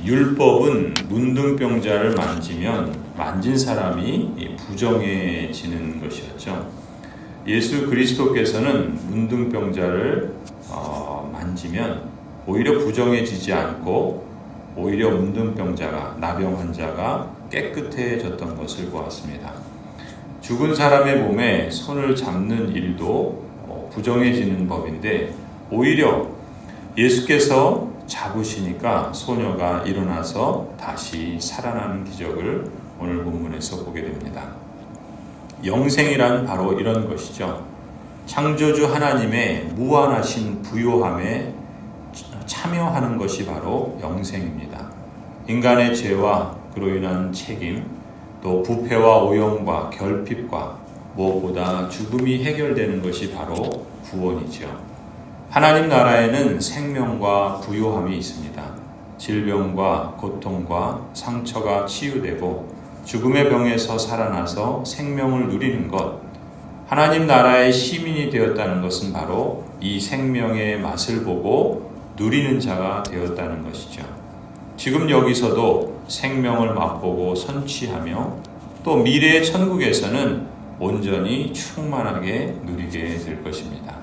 율법은 문둥병자를 만지면 만진 사람이 부정해지는 것이었죠. 예수 그리스도께서는 문둥병자를 만지면 오히려 부정해지지 않고 오히려 문둥병자가, 나병 환자가 깨끗해졌던 것을 보았습니다. 죽은 사람의 몸에 손을 잡는 일도 부정해지는 법인데 오히려 예수께서 잡으시니까 소녀가 일어나서 다시 살아나는 기적을 오늘 본문에서 보게 됩니다. 영생이란 바로 이런 것이죠. 창조주 하나님의 무한하신 부요함에 참여하는 것이 바로 영생입니다. 인간의 죄와 그로 인한 책임, 또 부패와 오염과 결핍과 무엇보다 죽음이 해결되는 것이 바로 구원이죠. 하나님 나라에는 생명과 부요함이 있습니다. 질병과 고통과 상처가 치유되고 죽음의 병에서 살아나서 생명을 누리는 것, 하나님 나라의 시민이 되었다는 것은 바로 이 생명의 맛을 보고 누리는 자가 되었다는 것이죠. 지금 여기서도 생명을 맛보고 선취하며 또 미래의 천국에서는 온전히 충만하게 누리게 될 것입니다.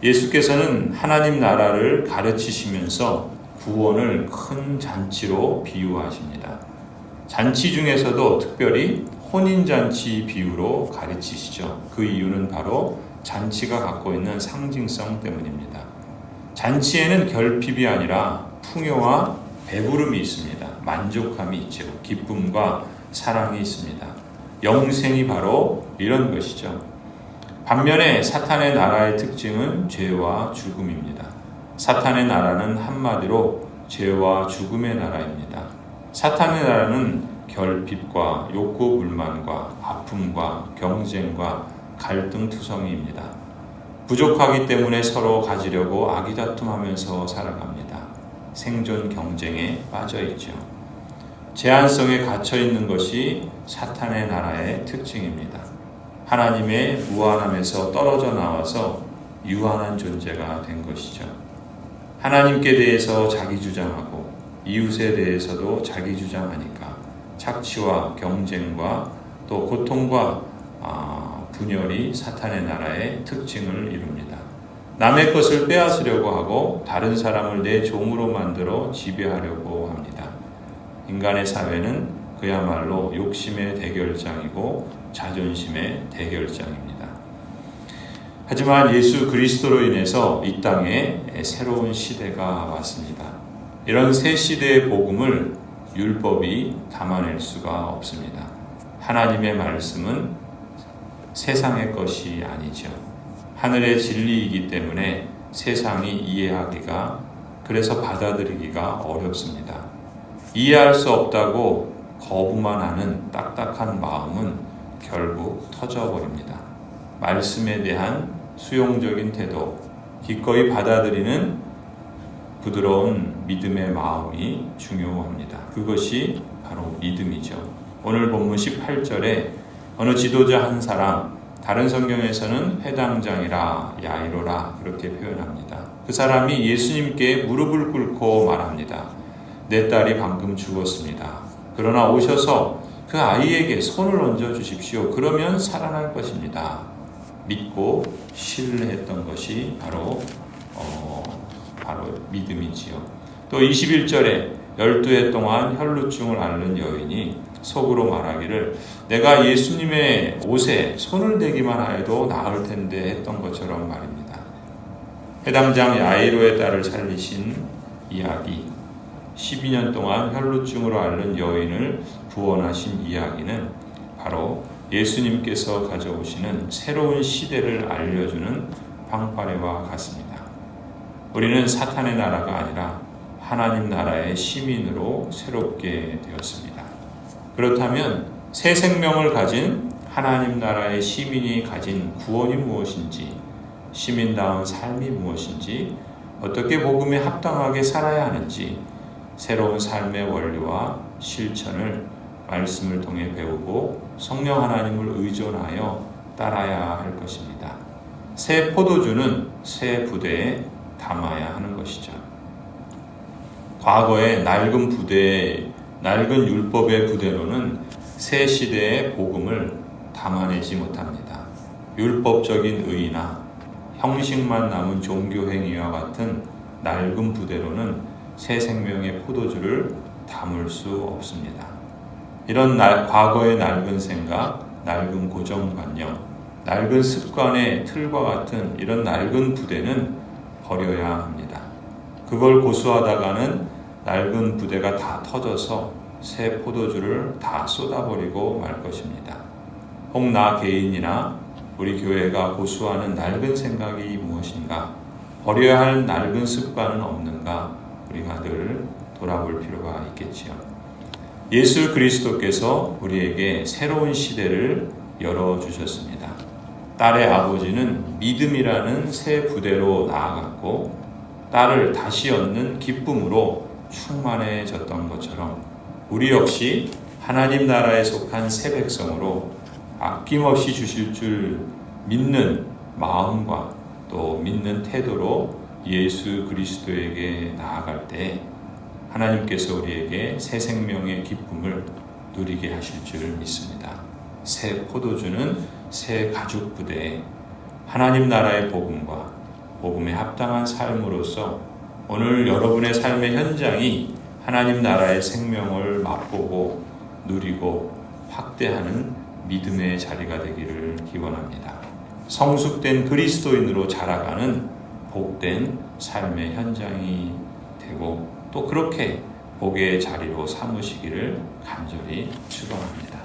예수께서는 하나님 나라를 가르치시면서 구원을 큰 잔치로 비유하십니다. 잔치 중에서도 특별히 혼인잔치 비유로 가르치시죠. 그 이유는 바로 잔치가 갖고 있는 상징성 때문입니다. 잔치에는 결핍이 아니라 풍요와 배부름이 있습니다. 만족함이 있죠. 기쁨과 사랑이 있습니다. 영생이 바로 이런 것이죠. 반면에 사탄의 나라의 특징은 죄와 죽음입니다. 사탄의 나라는 한마디로 죄와 죽음의 나라입니다. 사탄의 나라는 결핍과 욕구 불만과 아픔과 경쟁과 갈등 투성이입니다. 부족하기 때문에 서로 가지려고 아기다툼하면서 살아갑니다. 생존 경쟁에 빠져 있죠. 제한성에 갇혀 있는 것이 사탄의 나라의 특징입니다. 하나님의 무한함에서 떨어져 나와서 유한한 존재가 된 것이죠. 하나님께 대해서 자기 주장하고 이웃에 대해서도 자기 주장하니까 착취와 경쟁과 또 고통과 분열이 사탄의 나라의 특징을 이룹니다. 남의 것을 빼앗으려고 하고 다른 사람을 내 종으로 만들어 지배하려고 합니다. 인간의 사회는 그야말로 욕심의 대결장이고 자존심의 대결장입니다. 하지만 예수 그리스도로 인해서 이 땅에 새로운 시대가 왔습니다. 이런 새 시대의 복음을 율법이 담아낼 수가 없습니다. 하나님의 말씀은 세상의 것이 아니죠. 하늘의 진리이기 때문에 세상이 이해하기가, 그래서 받아들이기가 어렵습니다. 이해할 수 없다고 거부만 하는 딱딱한 마음은 결국 터져버립니다. 말씀에 대한 수용적인 태도, 기꺼이 받아들이는 부드러운 믿음의 마음이 중요합니다. 그것이 바로 믿음이죠. 오늘 본문 18절에 어느 지도자 한 사람, 다른 성경에서는 회당장이라 야이로라 그렇게 표현합니다. 그 사람이 예수님께 무릎을 꿇고 말합니다. 내 딸이 방금 죽었습니다. 그러나 오셔서 그 아이에게 손을 얹어 주십시오. 그러면 살아날 것입니다. 믿고 신뢰했던 것이 바로 믿음이지요. 또 21절에 12해 동안 혈루증을 앓는 여인이 속으로 말하기를 내가 예수님의 옷에 손을 대기만 하여도 나을 텐데 했던 것처럼 말입니다. 회당장 야이로의 딸을 살리신 이야기, 12년 동안 혈루증으로 앓는 여인을 구원하신 이야기는 바로 예수님께서 가져오시는 새로운 시대를 알려주는 방파레와 같습니다. 우리는 사탄의 나라가 아니라 하나님 나라의 시민으로 새롭게 되었습니다. 그렇다면 새 생명을 가진 하나님 나라의 시민이 가진 구원이 무엇인지, 시민다운 삶이 무엇인지, 어떻게 복음에 합당하게 살아야 하는지 새로운 삶의 원리와 실천을 말씀을 통해 배우고 성령 하나님을 의존하여 따라야 할 것입니다. 새 포도주는 새 부대에 담아야 하는 것이죠. 과거의 낡은 율법의 부대로는 새 시대의 복음을 담아내지 못합니다. 율법적인 의나 형식만 남은 종교 행위와 같은 낡은 부대로는 새 생명의 포도주를 담을 수 없습니다. 이런 과거의 낡은 생각, 낡은 고정관념, 낡은 습관의 틀과 같은 이런 낡은 부대는 버려야 합니다. 그걸 고수하다가는 낡은 부대가 다 터져서 새 포도주를 다 쏟아버리고 말 것입니다. 혹 나 개인이나 우리 교회가 고수하는 낡은 생각이 무엇인가? 버려야 할 낡은 습관은 없는가? 우리가 늘 돌아볼 필요가 있겠지요. 예수 그리스도께서 우리에게 새로운 시대를 열어주셨습니다. 딸의 아버지는 믿음이라는 새 부대로 나아갔고 딸을 다시 얻는 기쁨으로 충만해졌던 것처럼 우리 역시 하나님 나라에 속한 새 백성으로 아낌없이 주실 줄 믿는 마음과 또 믿는 태도로 예수 그리스도에게 나아갈 때 하나님께서 우리에게 새 생명의 기쁨을 누리게 하실 줄 믿습니다. 새 포도주는 새 가죽 부대에 하나님 나라의 복음과 복음에 합당한 삶으로서 오늘 여러분의 삶의 현장이 하나님 나라의 생명을 맛보고 누리고 확대하는 믿음의 자리가 되기를 기원합니다. 성숙된 그리스도인으로 자라가는 복된 삶의 현장이 되고 또 그렇게 복의 자리로 삼으시기를 간절히 축원합니다.